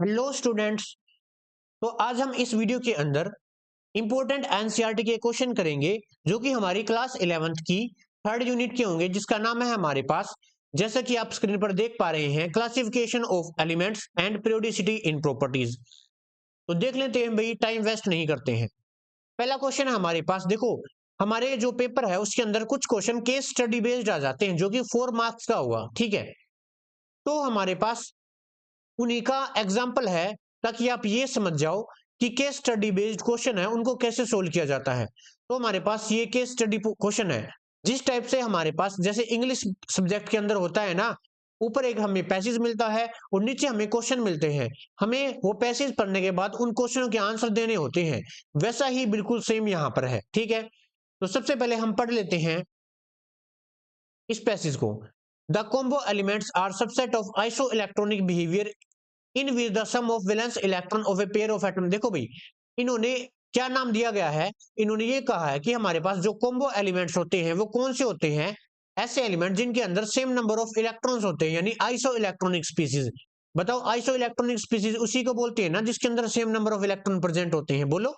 Hello students. तो आज हम इस वीडियो के अंदर इंपॉर्टेंट एनसीईआरटी के क्वेश्चन करेंगे जो कि हमारी क्लास 11th की थर्ड यूनिट के होंगे, जिसका नाम है हमारे पास, जैसा कि आप स्क्रीन पर देख पा रहे हैं, classification of elements and periodicity in properties. तो देख लेते हैं भाई, टाइम वेस्ट नहीं करते हैं। पहला क्वेश्चन है हमारे पास, देखो हमारे जो पेपर है उसके अंदर कुछ क्वेश्चन केस स्टडी बेस्ड आ जाते हैं जो कि 4 मार्क्स का होगा, ठीक है। तो हमारे पास उन्हीं का एग्जाम्पल है ताकि आप ये समझ जाओ कि केस स्टडी बेस्ड क्वेश्चन है उनको कैसे सोल्व किया जाता है। तो हमारे पास ये केस स्टडी क्वेश्चन है जिस टाइप से हमारे पास जैसे इंग्लिश सब्जेक्ट के अंदर होता है ना, ऊपर एक हमें पैसेज मिलता है और नीचे हमें क्वेश्चन मिलते हैं, हमें वो पैसेज पढ़ने के बाद उन क्वेश्चनों के आंसर देने होते हैं। वैसा ही बिल्कुल सेम यहाँ पर है, ठीक है। तो सबसे पहले हम पढ़ लेते हैं इस पैसेज को। The combo elements are subset of isoelectronic behaviour in which the sum of valence electron of a pair of atom. देखो भाई, इन्होंने क्या नाम दिया गया है, इन्होंने ये कहा है कि हमारे पास जो कॉम्बो एलिमेंट्स होते हैं वो कौन से होते हैं, ऐसे एलिमेंट जिनके अंदर सेम नंबर ऑफ इलेक्ट्रॉन्स होते हैं, यानी आइसो इलेक्ट्रॉनिक स्पीसीज। बताओ, आइसो इलेक्ट्रॉनिक स्पीसीज उसी को बोलते हैं ना जिसके अंदर same number of electron present होते हैं, बोलो,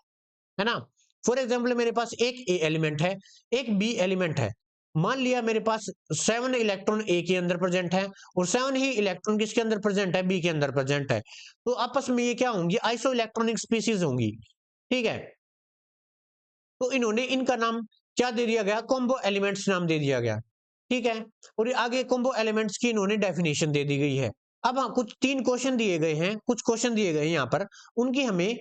है ना। फॉर एग्जाम्पल मेरे पास एक ए एलिमेंट है, एक बी एलिमेंट है। मान लिया मेरे पास 7 इलेक्ट्रॉन ए के अंदर प्रेजेंट है और 7 ही इलेक्ट्रॉन किसके अंदर प्रेजेंट है, बी के अंदर प्रेजेंट है। तो आपस में ये क्या होंगी, आइसो इलेक्ट्रॉनिक स्पीसीज होंगी, ठीक है। तो इन्होंने इनका नाम क्या दे दिया गया, कॉम्बो एलिमेंट्स नाम दे दिया गया, ठीक है। और आगे कॉम्बो एलिमेंट्स की इन्होंने डेफिनेशन दे दी गई है। अब हाँ, कुछ 3 क्वेश्चन दिए गए हैं, कुछ क्वेश्चन दिए गए हैं यहाँ पर, उनकी हमें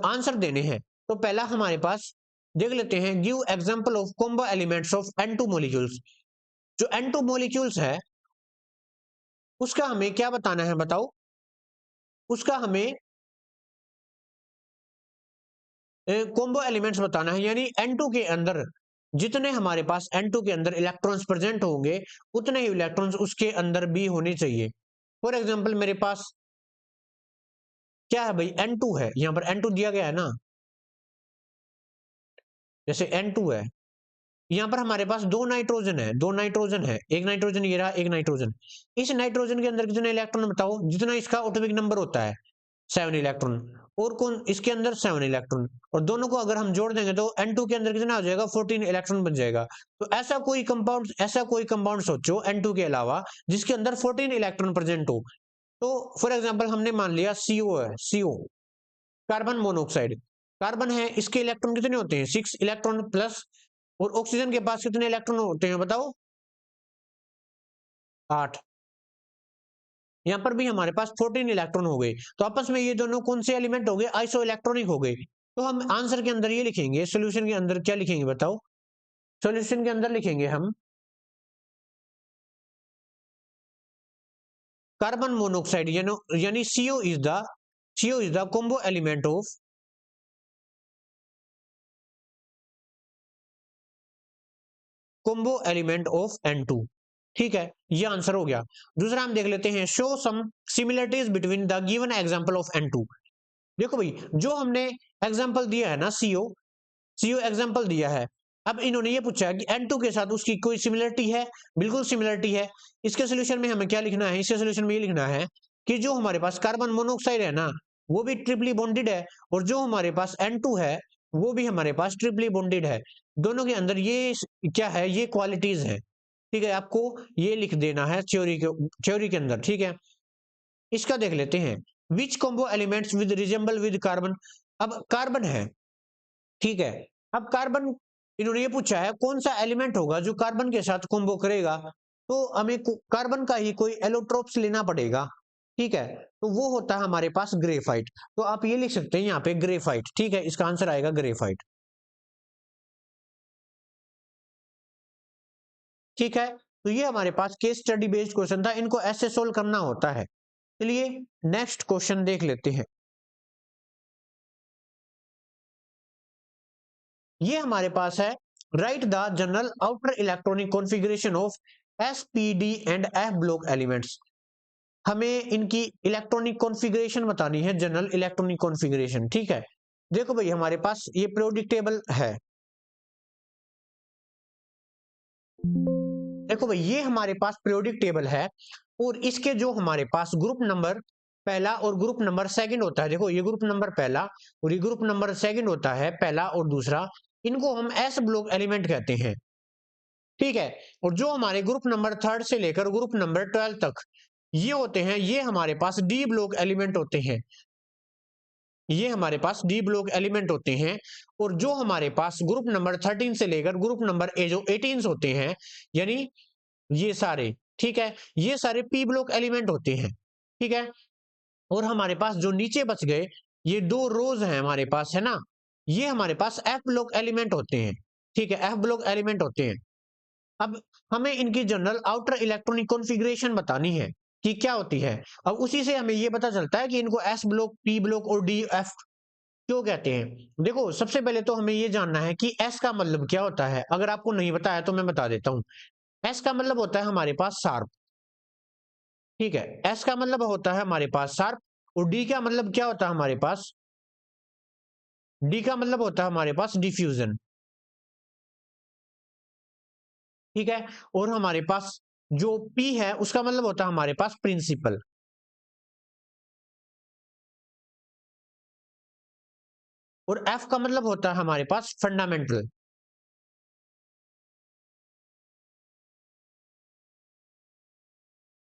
आंसर देने हैं। तो पहला हमारे पास देख लेते हैं, give example of combo elements of N2 molecules. जो N2 मॉलिक्यूल्स है उसका हमें क्या बताना है, बताओ। उसका हमें कॉम्बो एलिमेंट्स बताना है, यानी N2 के अंदर जितने हमारे पास N2 के अंदर इलेक्ट्रॉन्स प्रेजेंट होंगे उतने ही इलेक्ट्रॉन्स उसके अंदर भी होने चाहिए। फॉर एग्जांपल मेरे पास क्या है भाई, N2 है, यहाँ पर N2 दिया गया है ना, जैसे N2 है, यहाँ पर हमारे पास 2 नाइट्रोजन है, 2 नाइट्रोजन है, एक नाइट्रोजन ये रहा, एक नाइट्रोजन। इस नाइट्रोजन के अंदर कितने इलेक्ट्रॉन बताओ, जितना इसका एटॉमिक नंबर होता है 7 इलेक्ट्रॉन, और कौन इसके अंदर 7 इलेक्ट्रॉन, और दोनों को अगर हम जोड़ देंगे तो N2 के अंदर कितना हो जाएगा, 14 इलेक्ट्रॉन बन जाएगा। तो ऐसा कोई कंपाउंड सोचो N2 के अलावा जिसके अंदर 14 इलेक्ट्रॉन प्रेजेंट हो। तो फॉर एग्जांपल हमने मान लिया CO है, CO कार्बन मोनोऑक्साइड, कार्बन है, इसके इलेक्ट्रॉन कितने होते हैं, 6 इलेक्ट्रॉन प्लस, और ऑक्सीजन के पास कितने इलेक्ट्रॉन होते हैं बताओ, 8। यहाँ पर भी हमारे पास 14 इलेक्ट्रॉन हो गए। तो आपस में ये दोनों कौन से एलिमेंट हो गए, आइसो इलेक्ट्रॉनिक हो गए। तो हम आंसर के अंदर ये लिखेंगे, सॉल्यूशन के अंदर क्या लिखेंगे बताओ, सॉल्यूशन के अंदर लिखेंगे हम कार्बन मोनोऑक्साइड, यानी CO is the combo element of N2, ठीक है, ये आंसर हो गया। दूसरा हम देख लेते हैं, show some similarities between the given example of N2। देखो भाई, जो हमने एग्जांपल दिया है ना, CO एग्जांपल दिया है, अब इन्होंने ये पूछा है कि N2 के साथ उसकी कोई सिमिलरिटी है, बिल्कुल सिमिलरिटी है। इसके सोल्यूशन में हमें क्या लिखना है, इसके सोल्यूशन में ये लिखना है कि जो हमारे पास कार्बन मोनोऑक्साइड है ना वो भी ट्रिपली बॉन्डेड है, और जो हमारे पास N2 है वो भी हमारे पास ट्रिपली बॉन्डेड है। दोनों के अंदर ये क्या है, ये क्वालिटीज है, ठीक है। आपको ये लिख देना है थ्योरी के अंदर, ठीक है। इसका देख लेते हैं, which combo elements with resemble with carbon. अब कार्बन है, ठीक है। अब कार्बन, इन्होंने ये पूछा है कौन सा एलिमेंट होगा जो कार्बन के साथ कॉम्बो करेगा, तो हमें कार्बन का ही कोई एलोट्रोप्स लेना पड़ेगा, ठीक है। तो वो होता है हमारे पास ग्रेफाइट। तो आप ये लिख सकते हैं यहाँ पे ग्रेफाइट, ठीक है, इसका आंसर आएगा ग्रेफाइट, ठीक है। तो ये हमारे पास केस स्टडी बेस्ड क्वेश्चन था, इनको ऐसे सोल्व करना होता है। चलिए नेक्स्ट क्वेश्चन देख लेते हैं। ये हमारे पास है, right the general outer electronic configuration of SPD and F block elements. हमें इनकी इलेक्ट्रॉनिक कॉन्फ़िगरेशन बतानी है, जनरल इलेक्ट्रॉनिक कॉन्फ़िगरेशन, ठीक है। देखो भाई, हमारे पास ये पीरियोडिक टेबल है, देखो भाई ये हमारे पास पीरियोडिक टेबल है, और इसके जो हमारे पास ग्रुप नंबर पहला और ग्रुप नंबर सेकंड होता है। देखो ये ग्रुप नंबर पहला और ये ग्रुप नंबर सेकंड होता है, पहला और दूसरा, इनको हम एस ब्लॉक एलिमेंट कहते हैं। ठीक है, और जो हमारे ग्रुप नंबर थर्ड से लेकर ग्रुप नंबर 12 तक ये होते हैं, ये हमारे पास डी ब्लॉक एलिमेंट होते हैं। ये हमारे पास डी ब्लॉक एलिमेंट होते हैं। और जो हमारे पास ग्रुप नंबर 13 से लेकर ग्रुप नंबर जो 18 होते हैं, यानी ये सारे, ठीक है, ये सारे पी ब्लॉक एलिमेंट होते हैं। ठीक है, और हमारे पास जो नीचे बच गए ये दो रोज हैं हमारे पास, है ना, ये हमारे पास एफ ब्लॉक एलिमेंट होते हैं। ठीक है, एफ ब्लॉक एलिमेंट होते हैं। अब हमें इनकी जनरल आउटर इलेक्ट्रॉनिक कॉन्फ़िगरेशन बतानी है कि क्या होती है। अब उसी से हमें ये पता चलता है कि इनको एस ब्लॉक, पी ब्लॉक और डी एफ क्यों कहते हैं। देखो सबसे पहले तो हमें ये जानना है कि एस का मतलब क्या होता है। अगर आपको नहीं बताया तो मैं बता देता हूं। एस का मतलब होता है हमारे पास शार्प। ठीक है, एस का मतलब होता है हमारे पास शार्प। और डी का मतलब क्या होता है हमारे पास, डी का मतलब होता है हमारे पास डिफ्यूजन। ठीक है, और हमारे पास जो पी है उसका मतलब होता है हमारे पास प्रिंसिपल। और एफ का मतलब होता है हमारे पास फंडामेंटल।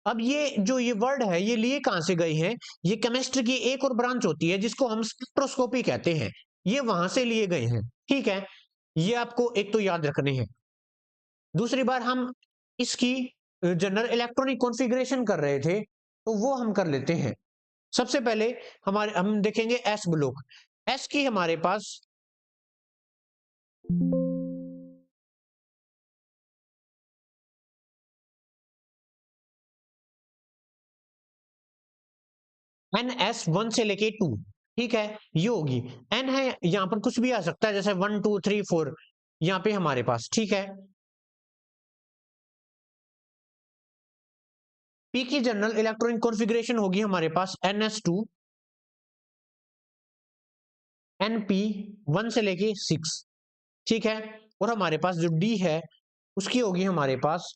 अब ये जो ये वर्ड है ये लिए कहां से गए हैं, ये केमिस्ट्री की एक और ब्रांच होती है जिसको हम स्पेक्ट्रोस्कोपी कहते हैं, ये वहां से लिए गए हैं। ठीक है, ये आपको एक तो याद रखने हैं। दूसरी बार हम इसकी जनरल इलेक्ट्रॉनिक कॉन्फ़िगरेशन कर रहे थे तो वो हम कर लेते हैं। सबसे पहले हम देखेंगे एस ब्लॉक। एस की हमारे पास NS1 से लेके 2, ठीक है, ये होगी। एन है यहां पर कुछ भी आ सकता है, जैसे 1 2 3 4 यहां पे हमारे पास। ठीक है, पी की जनरल इलेक्ट्रॉनिक कॉन्फ़िगरेशन होगी हमारे पास NS2 NP1 से लेके 6। ठीक है, और हमारे पास जो डी है उसकी होगी हमारे पास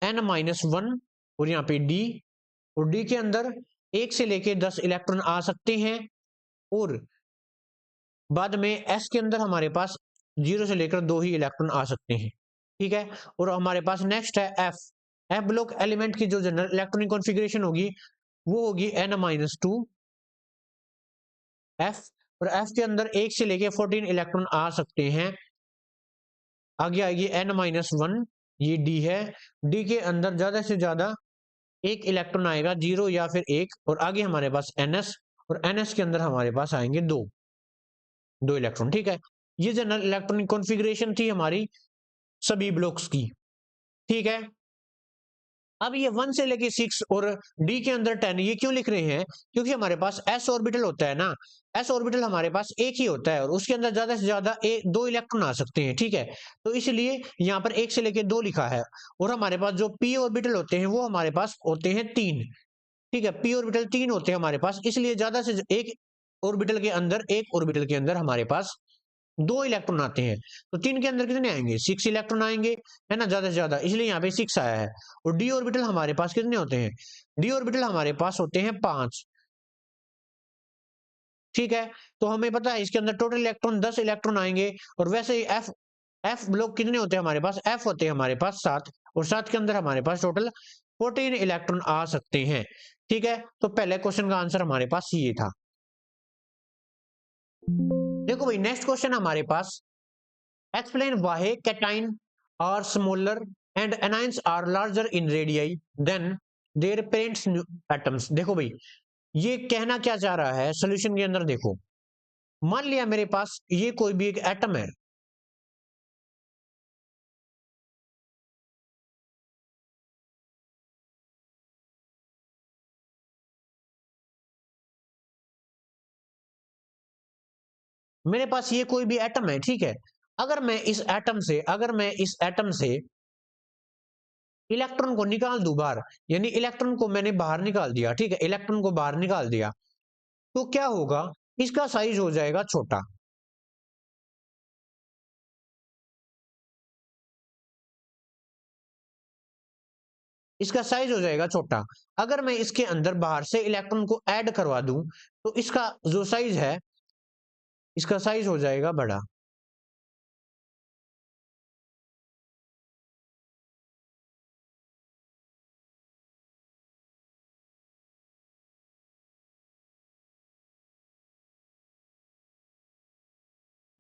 N-1 और यहाँ पे डी। और डी के अंदर 1 से लेके 10 इलेक्ट्रॉन आ सकते हैं। और बाद में एस के अंदर हमारे पास 0 से लेकर 2 ही इलेक्ट्रॉन आ सकते हैं। ठीक है, और हमारे पास नेक्स्ट है एफ। एफ ब्लॉक एलिमेंट की जो जनरल इलेक्ट्रॉनिक कॉन्फ़िगरेशन होगी वो होगी N-2 एफ। और एफ के अंदर 1 से लेके 14 इलेक्ट्रॉन आ सकते हैं। आगे आएगी N-1, ये डी है। डी के अंदर ज्यादा से ज्यादा एक इलेक्ट्रॉन आएगा, 0 या फिर 1। और आगे हमारे पास NS, और NS के अंदर हमारे पास आएंगे दो इलेक्ट्रॉन। ठीक है, ये जनरल इलेक्ट्रॉनिक कॉन्फ़िगरेशन थी हमारी सभी ब्लॉक्स की। ठीक है, अब ये 1 से लेके 6 और डी के अंदर 10 ये क्यों लिख रहे हैं, क्योंकि हमारे पास एस ऑर्बिटल होता है ना। एस ऑर्बिटल हमारे पास एक ही होता है और उसके अंदर ज्यादा से ज्यादा दो इलेक्ट्रॉन आ सकते हैं। ठीक है, तो इसलिए यहाँ पर 1 से लेके 2 लिखा है। और हमारे पास जो पी ऑर्बिटल होते हैं वो हमारे पास होते हैं 3। ठीक है, पी ऑर्बिटल 3 होते हैं हमारे पास, इसलिए ज्यादा से एक ऑर्बिटल के अंदर, एक ऑर्बिटल के अंदर हमारे पास 2 इलेक्ट्रॉन आते हैं। तो 3 के अंदर कितने आएंगे, 6 इलेक्ट्रॉन आएंगे, है ना, ज्यादा से ज्यादा, इसलिए यहाँ पे 6 आया है। और डी ऑर्बिटल हमारे पास कितने होते हैं, डी ऑर्बिटल हमारे पास होते हैं 5। ठीक है, तो हमें पता है इसके अंदर टोटल इलेक्ट्रॉन 10 इलेक्ट्रॉन आएंगे। और वैसे ही एफ, एफ ब्लॉक कितने होते हैं हमारे पास, एफ होते हैं हमारे पास 7। और 7 के अंदर हमारे पास टोटल 14 इलेक्ट्रॉन आ सकते हैं। ठीक है, तो पहले क्वेश्चन का आंसर हमारे पास ये था। देखो भाई नेक्स्ट क्वेश्चन हमारे पास, explain why cation are smaller and anions are larger in radii than their parents atoms। देखो भाई ये कहना क्या चाह रहा है, सॉल्यूशन के अंदर देखो। मान लिया मेरे पास ये कोई भी एक एटम है, मेरे पास ये कोई भी एटम है। ठीक है, अगर मैं इस एटम से इलेक्ट्रॉन को निकाल दूं बाहर, यानी इलेक्ट्रॉन को मैंने बाहर निकाल दिया। ठीक है, इलेक्ट्रॉन को बाहर निकाल दिया तो क्या होगा, इसका साइज हो जाएगा छोटा। इसका साइज हो जाएगा छोटा। अगर मैं इसके अंदर बाहर से इलेक्ट्रॉन को ऐड करवा दूं तो इसका जो साइज है, इसका साइज हो जाएगा बड़ा।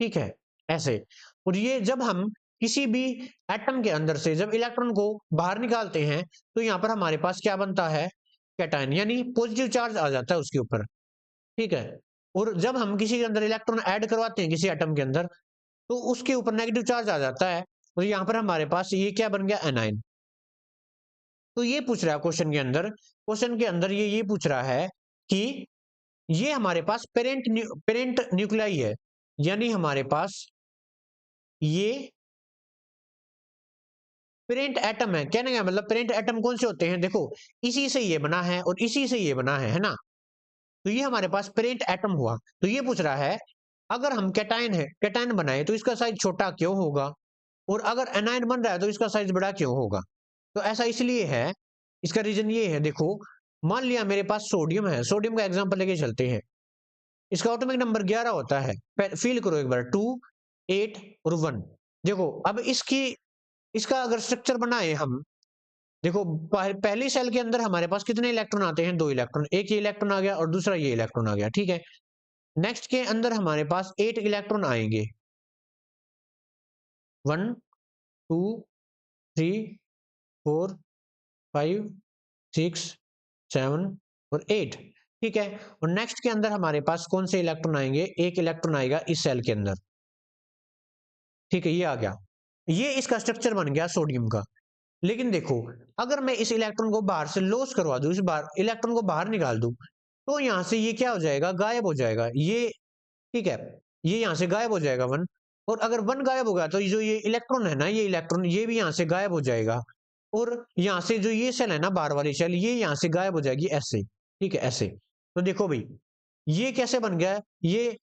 ठीक है, ऐसे। और ये जब हम किसी भी एटम के अंदर से जब इलेक्ट्रॉन को बाहर निकालते हैं तो यहाँ पर हमारे पास क्या बनता है, कैटायन, यानी पॉजिटिव चार्ज आ जाता है उसके ऊपर। ठीक है। और जब हम किसी के अंदर इलेक्ट्रॉन ऐड करवाते हैं किसी एटम के अंदर तो उसके ऊपर नेगेटिव चार्ज आ जाता है। और यहाँ पर हमारे पास ये क्या बन गया, एनाइन। तो ये पूछ रहा है क्वेश्चन के अंदर ये पूछ रहा है कि ये हमारे पास पेरेंट न्यूक्लियाई है, यानी हमारे पास ये पेरेंट एटम है। कहने का मतलब पेरेंट एटम कौन से होते हैं, देखो इसी से ये बना है और इसी से ये बना है ना। तो ये हमारे पास पेरेंट एटम हुआ। तो ये पूछ रहा है अगर हम कैटायन बनाए तो इसका साइज छोटा क्यों होगा, और अगर एनायन बन रहा है तो इसका साइज बड़ा क्यों होगा। तो ऐसा इसलिए है, इसका रीजन ये है, देखो मान लिया मेरे पास सोडियम है, सोडियम का एग्जांपल लेके चलते हैं। इसका एटॉमिक नंबर 11 होता है, फील करो एक बार, 2, 8 और 1। देखो अब इसका अगर स्ट्रक्चर बनाए हम, देखो पहली सेल के अंदर हमारे पास कितने इलेक्ट्रॉन आते हैं, 2 इलेक्ट्रॉन। एक ये इलेक्ट्रॉन आ गया और दूसरा ये इलेक्ट्रॉन आ गया। ठीक है। नेक्स्ट के अंदर हमारे पास 8 इलेक्ट्रॉन आएंगे, 1, 2, 3, 4, 5, 6, 7 और 8। ठीक है। और नेक्स्ट के अंदर हमारे पास कौन से इलेक्ट्रॉन आएंगे, एक इलेक्ट्रॉन आएगा इस सेल के अंदर। ठीक है, ये आ गया, ये इसका स्ट्रक्चर बन गया सोडियम का। लेकिन देखो अगर मैं इस इलेक्ट्रॉन को बाहर से लॉस करवा दूं, इस बार इलेक्ट्रॉन को बाहर निकाल दूं, तो यहां से ये क्या हो जाएगा, गायब हो जाएगा ये। ठीक है, ये यहां से गायब हो जाएगा 1। और अगर 1 गायब होगा तो जो ये इलेक्ट्रॉन है ना, ये इलेक्ट्रॉन ये भी यहां से गायब हो जाएगा। और यहां से जो ये सेल है ना, बाहर वाली सेल, ये यहां से गायब हो जाएगी ऐसे। ठीक है, ऐसे। तो देखो भाई ये कैसे बन गया, ये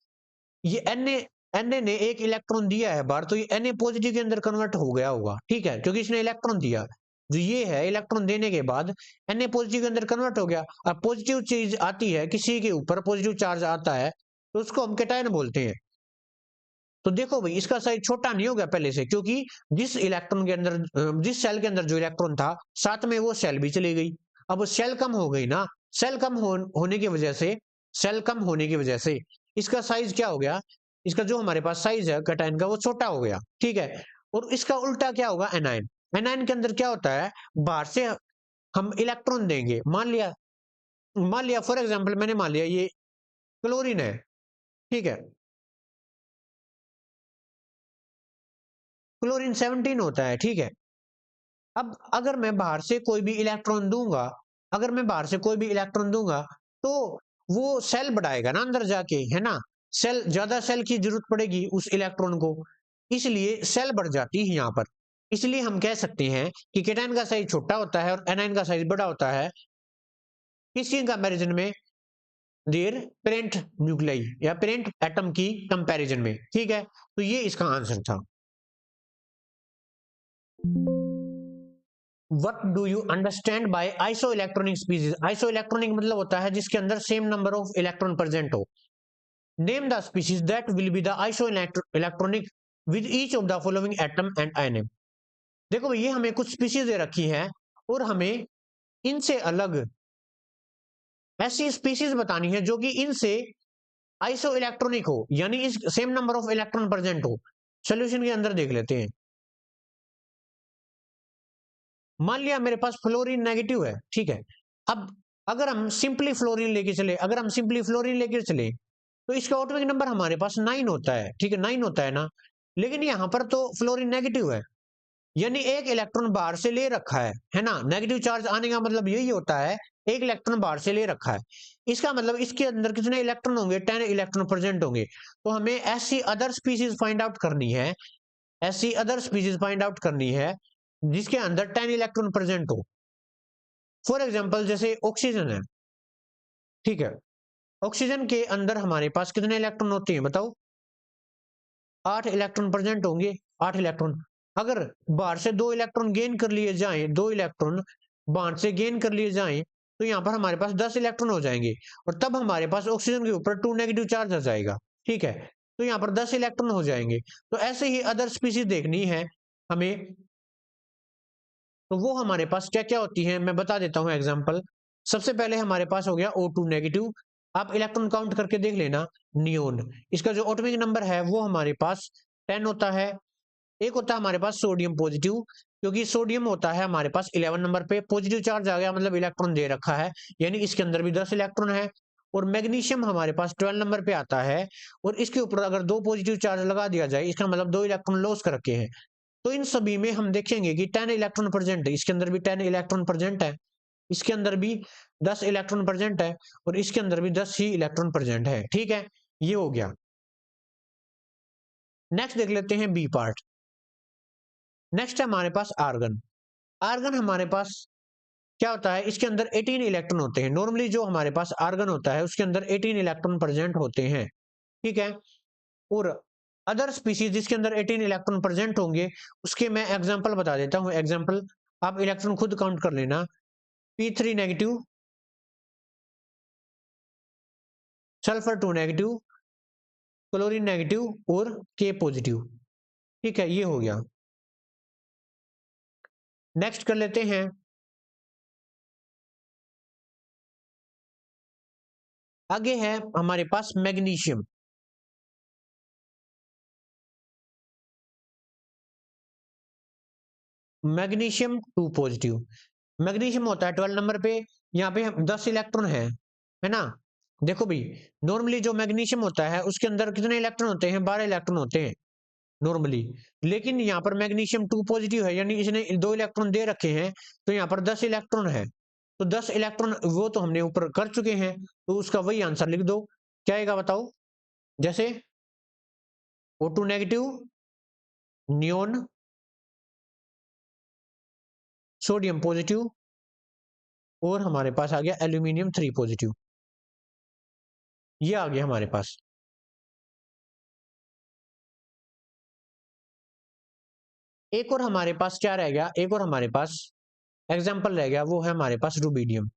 एन ने एक इलेक्ट्रॉन दिया है बाहर, तो ये Na पॉजिटिव के अंदर कन्वर्ट हो गया होगा। ठीक है, क्योंकि इसने इलेक्ट्रॉन दिया, जो ये है इलेक्ट्रॉन देने के बाद Na पॉजिटिव के अंदर कन्वर्ट हो गया। अब पॉजिटिव चीज आती है, किसी के ऊपर पॉजिटिव चार्ज आता है तो उसको हम कैटायन बोलते हैं। तो देखो भाई इसका साइज छोटा नहीं हो गया पहले से, क्योंकि जिस इलेक्ट्रॉन के अंदर जिस सेल के अंदर जो इलेक्ट्रॉन था साथ में वो सेल भी चली गई। अब सेल कम हो गई ना, सेल कम होने की वजह से, सेल कम होने की वजह से इसका साइज क्या हो गया, इसका जो हमारे पास साइज है कैटायन का वो छोटा हो गया। ठीक है। और इसका उल्टा क्या होगा, एनायन। एनायन के अंदर क्या होता है, बाहर से हम इलेक्ट्रॉन देंगे, मान लिया फॉर एग्जाम्पल मैंने मान लिया ये क्लोरीन है। ठीक है, क्लोरीन 17 होता है। ठीक है। अब अगर मैं बाहर से कोई भी इलेक्ट्रॉन दूंगा, अगर मैं बाहर से कोई भी इलेक्ट्रॉन दूंगा तो वो सेल बढ़ाएगा ना अंदर जाके, है ना। ज्यादा सेल की जरूरत पड़ेगी उस इलेक्ट्रॉन को, इसलिए सेल बढ़ जाती है यहाँ पर। इसलिए हम कह सकते हैं कि केटायन का साइज छोटा होता है और एनायन का साइज बड़ा होता है, किसकी कंपैरिजन में, देयर पेरेंट न्यूक्लियाई या पेरेंट एटम की कंपैरिजन में। ठीक है, तो ये इसका आंसर था। What do you understand by isoelectronic species? Isoelectronic मतलब होता है जिसके अंदर same number of electron present हो। Name the species that will be the isoelectronic with each of the following atom and ion। देखो भाई ये हमें कुछ स्पीशीज दे रखी है और हमें इनसे अलग ऐसी स्पीशीज बतानी है जो कि इनसे आइसो इलेक्ट्रॉनिक हो, यानी इस same number of electron present हो। सोल्यूशन के अंदर देख लेते हैं। मान लिया मेरे पास फ्लोरीन नेगेटिव है। ठीक है। अब अगर हम सिंपली फ्लोरीन लेके चले तो इसका एटॉमिक नंबर हमारे पास 9 होता है। ठीक है, 9 होता है ना। लेकिन यहां पर तो फ्लोरीन नेगेटिव है, यानी एक इलेक्ट्रॉन बाहर से ले रखा है ना। नेगेटिव चार्ज आने का मतलब यही होता है, एक इलेक्ट्रॉन बाहर से ले रखा है। इसका मतलब इसके अंदर कितने इलेक्ट्रॉन होंगे, 10 इलेक्ट्रॉन प्रेजेंट होंगे। तो हमें ऐसी अदर स्पीशीज फाइंड आउट करनी है, ऐसी अदर स्पीशीज फाइंड आउट करनी है जिसके अंदर 10 इलेक्ट्रॉन प्रेजेंट हो। फॉर एग्जाम्पल जैसे ऑक्सीजन है। ठीक है, ऑक्सीजन के अंदर हमारे पास कितने इलेक्ट्रॉन होते हैं बताओ, 8 इलेक्ट्रॉन प्रेजेंट होंगे, 8 इलेक्ट्रॉन। अगर बाहर से 2 इलेक्ट्रॉन गेन कर लिए जाएं, 2 इलेक्ट्रॉन, बॉन्ड से गेन कर लिए जाएं तो यहाँ पर हमारे पास 10 इलेक्ट्रॉन हो जाएंगे और तब हमारे पास ऑक्सीजन के ऊपर 2 नेगेटिव चार्ज आ जाएगा। ठीक है, तो यहाँ पर 10 इलेक्ट्रॉन हो जाएंगे। तो ऐसे ही अदर स्पीसीज देखनी है हमें, तो वो हमारे पास क्या क्या होती है मैं बता देता हूं एग्जांपल। सबसे पहले हमारे पास हो गया O2 नेगेटिव। आप इलेक्ट्रॉन काउंट करके देख लेना। नियोन, इसका जो एटॉमिक नंबर है वो हमारे पास 10 होता है। एक होता है हमारे पास सोडियम पॉजिटिव, क्योंकि सोडियम होता है हमारे पास 11 नंबर पे, पॉजिटिव चार्ज आ गया मतलब इलेक्ट्रॉन दे रखा है, यानी इसके अंदर भी 10 इलेक्ट्रॉन है। और मैग्नीशियम हमारे पास 12 नंबर पे आता है और इसके ऊपर अगर 2 पॉजिटिव चार्ज लगा दिया जाए इसका मतलब 2 इलेक्ट्रॉन लॉस कर रखे हैं। तो इन सभी में हम देखेंगे कि 10 इलेक्ट्रॉन प्रेजेंट है, इसके अंदर भी 10 इलेक्ट्रॉन प्रेजेंट है, इसके अंदर भी 10 इलेक्ट्रॉन प्रेजेंट है और इसके अंदर भी 10 ही इलेक्ट्रॉन प्रेजेंट है। ठीक है, ये हो गया। नेक्स्ट देख लेते हैं बी पार्ट। नेक्स्ट है हमारे पास आर्गन। आर्गन हमारे पास क्या होता है, इसके अंदर 18 इलेक्ट्रॉन होते हैं। नॉर्मली जो हमारे पास आर्गन होता है उसके अंदर 18 इलेक्ट्रॉन प्रेजेंट होते हैं। ठीक है, और अदर स्पीसीज जिसके अंदर 18 इलेक्ट्रॉन प्रेजेंट होंगे उसके मैं एग्जांपल बता देता हूं। एग्जांपल आप इलेक्ट्रॉन खुद काउंट कर लेना। P3 negative, sulphur 2 negative, chlorine negative और K पॉजिटिव। ठीक है, ये हो गया। नेक्स्ट कर लेते हैं आगे है हमारे पास मैग्नीशियम। Magnesium 2 positive. मैग्नीशियम होता है 12 नंबर पे, यहाँ पे 10 इलेक्ट्रॉन है ना। देखो भाई, नॉर्मली जो मैग्नीशियम होता है उसके अंदर कितने इलेक्ट्रॉन होते हैं, 12 इलेक्ट्रॉन होते हैं नॉर्मली। लेकिन यहाँ पर मैग्नीशियम 2 पॉजिटिव है, यानी इसने 2 इलेक्ट्रॉन दे रखे हैं, तो यहाँ पर 10 इलेक्ट्रॉन है। तो 10 इलेक्ट्रॉन वो तो हमने ऊपर कर चुके हैं, तो उसका वही आंसर लिख दो। क्या आएगा बताओ। जैसे O2 negative, neon, sodium positive और हमारे पास आ गया एल्यूमिनियम 3 पॉजिटिव। ये आ गया हमारे पास। एक और हमारे पास क्या रह गया, एक और हमारे पास एग्जाम्पल रह गया, वो है हमारे पास रूबीडियम।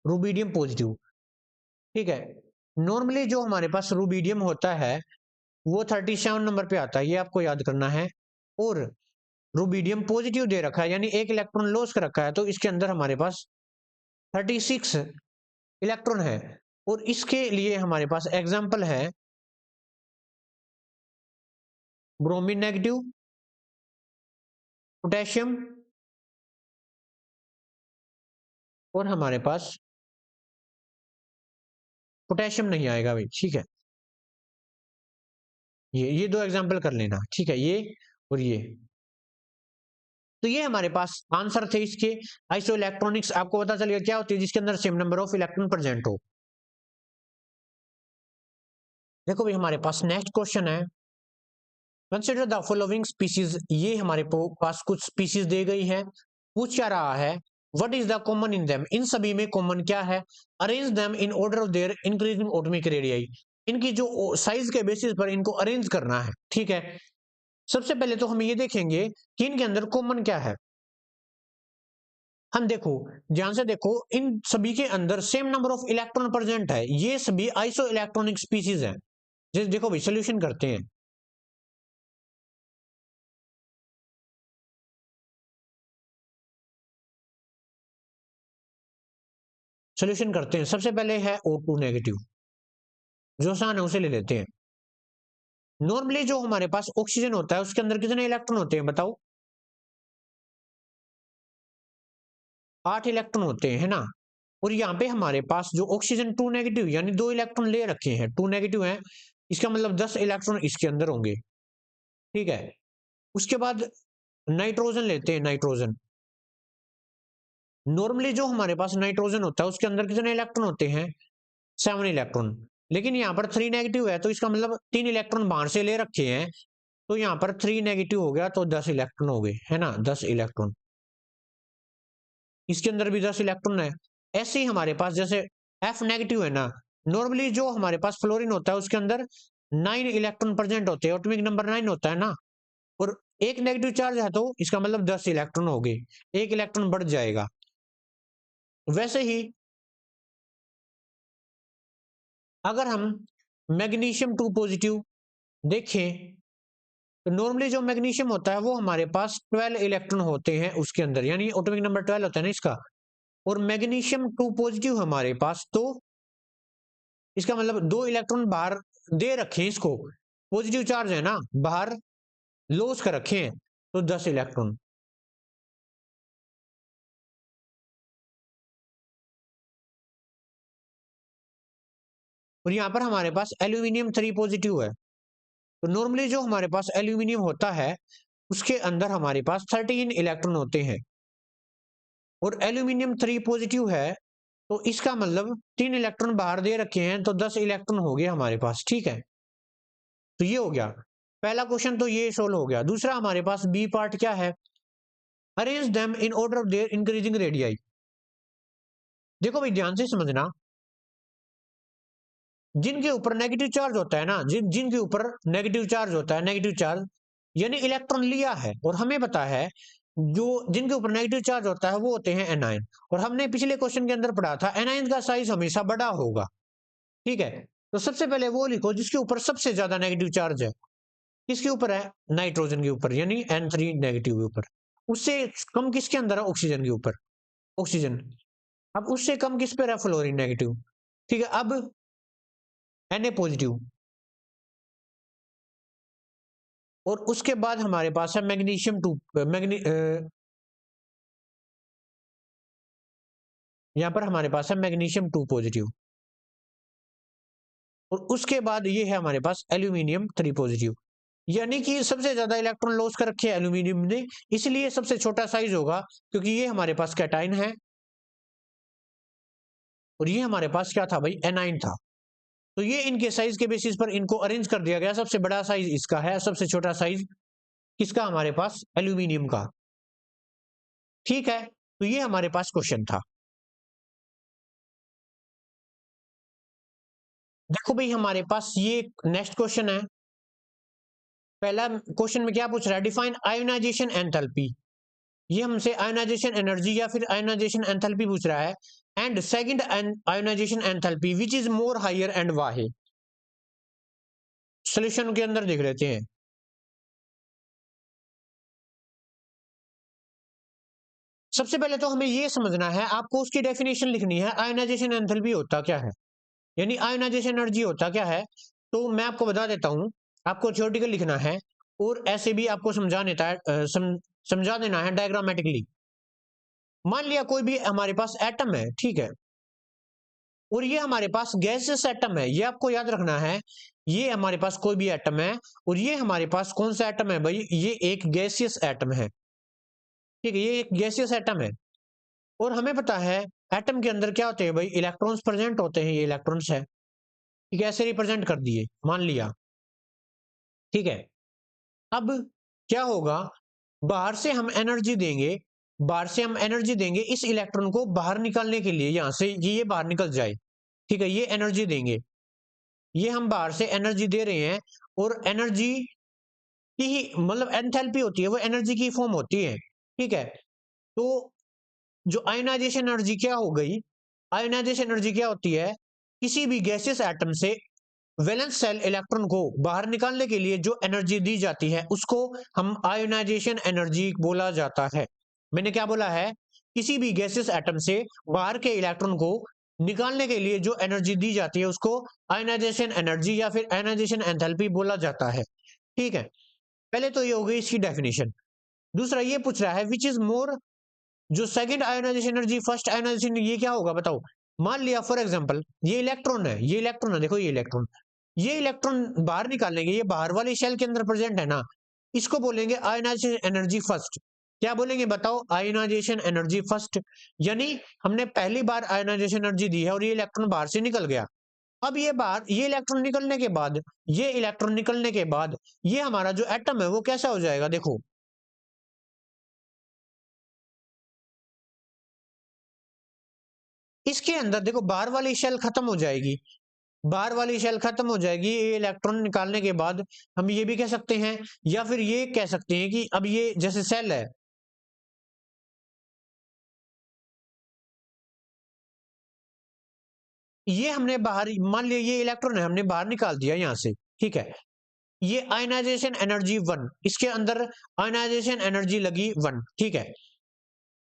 Rubidium positive. ठीक है, नॉर्मली जो हमारे पास रूबीडियम होता है वो 37 नंबर पे आता है, ये आपको याद करना है। और रूबीडियम पॉजिटिव दे रखा है, यानी एक इलेक्ट्रॉन लॉस कर रखा है, तो इसके अंदर हमारे पास 36 इलेक्ट्रॉन है। और इसके लिए हमारे पास एग्जाम्पल है ब्रोमीन नेगेटिव, पोटेशियम और हमारे पास पोटेशियम नहीं आएगा भाई। ठीक है, ये दो एग्जाम्पल कर लेना। ठीक है, ये और ये। तो ये हमारे पास आंसर थे इसके। आइसो इलेक्ट्रॉनिक्स आपको पता चल गया क्या होती है, जिसके अंदर same number of electron present हो। देखो भाई, हमारे पास नेक्स्ट क्वेश्चन है, कंसिडर द फॉलोइंग स्पीसीज। ये हमारे पास कुछ स्पीसीज दी गई है। पूछ क्या रहा है, what is the common in them. इन सभी में कॉमन क्या है। Arrange them in order of their increasing atomic radii. इनकी जो साइज के बेसिस पर इनको अरेंज करना है। ठीक है, सबसे पहले तो हम ये देखेंगे कि इनके अंदर कॉमन क्या है। हम देखो, ध्यान से देखो, इन सभी के अंदर same number of electron present है। ये सभी आइसो इलेक्ट्रॉनिक स्पीसीज है। जैसे देखो भाई, सोल्यूशन करते हैं। सोल्यूशन करते हैं। सबसे पहले है O2 नेगेटिव, जो आसान है उसे ले लेते हैं। नॉर्मली जो हमारे पास ऑक्सीजन होता है उसके अंदर कितने इलेक्ट्रॉन होते हैं बताओ। 8 इलेक्ट्रॉन होते हैं, है ना। और यहाँ पे हमारे पास जो ऑक्सीजन 2 नेगेटिव, यानी 2 इलेक्ट्रॉन ले रखे हैं, 2 नेगेटिव है, इसका मतलब 10 इलेक्ट्रॉन इसके अंदर होंगे। ठीक है, उसके बाद नाइट्रोजन लेते हैं। नाइट्रोजन, नॉर्मली जो हमारे पास नाइट्रोजन होता है उसके अंदर कितने इलेक्ट्रॉन होते हैं, 7 इलेक्ट्रॉन। लेकिन यहाँ पर 3 नेगेटिव है, तो इसका मतलब 3 इलेक्ट्रॉन बाहर से ले रखे हैं, तो यहाँ पर 3 नेगेटिव हो गया, तो 10 इलेक्ट्रॉन हो गए, है ना, 10 इलेक्ट्रॉन। इसके अंदर भी 10 इलेक्ट्रॉन है। ऐसे ही हमारे पास जैसे F नेगेटिव है ना, नॉर्मली जो हमारे पास फ्लोरीन होता है उसके अंदर 9 इलेक्ट्रॉन प्रेजेंट होते हैं, एटॉमिक नंबर 9 होता है ना। और एक नेगेटिव चार्ज है तो इसका मतलब 10 इलेक्ट्रॉन हो गए, एक इलेक्ट्रॉन बढ़ जाएगा। वैसे ही अगर हम मैग्नीशियम 2 पॉजिटिव देखें तो नॉर्मली जो मैग्नीशियम होता है वो हमारे पास 12 इलेक्ट्रॉन होते हैं उसके अंदर, यानी एटॉमिक नंबर 12 होता है ना इसका। और मैग्नीशियम 2 पॉजिटिव हमारे पास, तो इसका मतलब 2 इलेक्ट्रॉन बाहर दे रखे हैं इसको, पॉजिटिव चार्ज है ना, बाहर लॉस कर रखे हैं, तो 10 इलेक्ट्रॉन। और यहां पर हमारे पास एल्यूमिनियम 3 पॉजिटिव है, तो नॉर्मली जो हमारे पास एल्यूमिनियम होता है उसके अंदर हमारे पास 13 इलेक्ट्रॉन होते हैं, और एल्यूमिनियम 3 पॉजिटिव है, तो इसका मतलब 3 इलेक्ट्रॉन बाहर दे रखे हैं, तो 10 इलेक्ट्रॉन हो गए हमारे पास। ठीक है, तो ये हो गया पहला क्वेश्चन, तो ये सोल्व हो गया। दूसरा हमारे पास बी पार्ट क्या है, arrange them in order of their increasing radii. देखो भाई ध्यान से समझना, जिनके ऊपर नेगेटिव चार्ज होता है ना, जिनके ऊपर नेगेटिव चार्ज होता है, नेगेटिव चार्ज यानी इलेक्ट्रॉन लिया है, और हमें पता है जो जिनके ऊपर नेगेटिव चार्ज होता है वो होते हैं एनायन, और हमने पिछले क्वेश्चन के अंदर पढ़ा था एनायन का साइज हमेशा बड़ा होगा। ठीक है, तो सबसे पहले वो लिखो जिसके ऊपर सबसे ज्यादा नेगेटिव चार्ज है। किसके ऊपर है, नाइट्रोजन के ऊपर, यानी N3 नेगेटिव के ऊपर। उससे कम किसके अंदर है, ऑक्सीजन के ऊपर, ऑक्सीजन। अब उससे कम किस पे है, फ्लोरीन नेगेटिव। ठीक है, अब Na पॉजिटिव, और उसके बाद हमारे पास है मैग्नीशियम 2, यहां पर हमारे पास है मैग्नीशियम 2 पॉजिटिव, और उसके बाद ये है हमारे पास एल्यूमिनियम 3 पॉजिटिव। यानी कि सबसे ज्यादा इलेक्ट्रॉन लॉस कर रखे हैं एल्यूमिनियम ने, इसलिए सबसे छोटा साइज होगा, क्योंकि ये हमारे पास कैटाइन है, और ये हमारे पास क्या था भाई, एनाइन था। तो ये इनके साइज के बेसिस पर इनको अरेंज कर दिया गया, सबसे बड़ा साइज इसका है, सबसे छोटा साइज किसका, हमारे पास एल्यूमिनियम का। ठीक है, तो ये हमारे पास क्वेश्चन था। देखो भाई हमारे पास ये नेक्स्ट क्वेश्चन है। पहला क्वेश्चन में क्या पूछ रहा है, डिफाइन आयोनाइजेशन एंथैल्पी। ये हमसे आयोनाइजेशन एनर्जी या फिर आयोनाइजेशन एंथैल्पी पूछ रहा है। And second ionisation enthalpy which is more higher and why. Solution के अंदर देख लेते हैं। सबसे पहले तो हमें यह समझना है, आपको उसकी डेफिनेशन लिखनी है, आयोनाइजेशन एंथैल्पी होता क्या है, यानी आयोनाइजेशन एनर्जी होता क्या है। तो मैं आपको बता देता हूं, आपको थ्योरेटिकल लिखना है, और ऐसे भी आपको समझा देता है, समझा देना है डायग्रामेटिकली। मान लिया कोई भी हमारे पास एटम है, ठीक है, और ये हमारे पास गैसियस एटम है, ये आपको याद रखना है। ये हमारे पास कोई भी एटम है, और ये हमारे पास कौन सा एटम है भाई, ये एक गैसियस एटम है। ठीक है, ये एक गैसियस एटम है, और हमें पता है एटम के अंदर क्या होते हैं भाई, इलेक्ट्रॉन्स प्रेजेंट होते हैं, ये इलेक्ट्रॉन्स है। ठीक है, ऐसे रिप्रेजेंट कर दिए, मान लिया। ठीक है, अब क्या होगा, बाहर से हम एनर्जी देंगे, बाहर से हम एनर्जी देंगे इस इलेक्ट्रॉन को बाहर निकालने के लिए, यहां से ये बाहर निकल जाए। ठीक है, ये एनर्जी देंगे, ये हम बाहर से एनर्जी दे रहे हैं, और एनर्जी की ही मतलब एंथैल्पी होती है, वो एनर्जी की फॉर्म होती है। ठीक है, तो जो आयोनाइजेशन एनर्जी क्या हो गई, आयोनाइजेशन एनर्जी क्या होती है, किसी भी गैसियस एटम से वैलेंस सेल इलेक्ट्रॉन को बाहर निकालने के लिए जो एनर्जी दी जाती है उसको हम आयोनाइजेशन एनर्जी बोला जाता है। मैंने क्या बोला है, किसी भी गैसियस एटम से बाहर के इलेक्ट्रॉन को निकालने के लिए जो एनर्जी दी जाती है उसको आयोनाइजेशन एनर्जी या फिर आयोनाइजेशन एंथैल्पी बोला जाता है। ठीक है, पहले तो ये हो गई इसकी डेफिनेशन। दूसरा ये पूछ रहा है विच इज मोर, जो second ionisation energy first ionisation, ये क्या होगा बताओ। मान लिया फॉर एग्जांपल ये इलेक्ट्रॉन है, ये इलेक्ट्रॉन है, देखो ये इलेक्ट्रॉन बाहर निकालेंगे, ये बाहर वाले शेल के अंदर प्रेजेंट है ना, इसको बोलेंगे आयोनाइजेशन एनर्जी फर्स्ट। क्या बोलेंगे बताओ, आयोनाइजेशन एनर्जी फर्स्ट। यानी हमने पहली बार आयोनाइजेशन एनर्जी दी है और ये इलेक्ट्रॉन बाहर से निकल गया। अब ये बाहर, ये इलेक्ट्रॉन निकलने के बाद, ये इलेक्ट्रॉन निकलने के बाद ये हमारा जो एटम है वो कैसा हो जाएगा, देखो इसके अंदर देखो बाहर वाली शेल खत्म हो जाएगी, बाहर वाली शेल खत्म हो जाएगी ये इलेक्ट्रॉन निकालने के बाद। हम ये भी कह सकते हैं या फिर ये कह सकते हैं कि अब ये जैसे सेल है, ये हमने बाहर, मान लिया ये इलेक्ट्रॉन है, हमने बाहर निकाल दिया यहां से, ठीक है। ये आयनाइजेशन एनर्जी 1, इसके अंदर आयनाइजेशन एनर्जी लगी 1, ठीक है।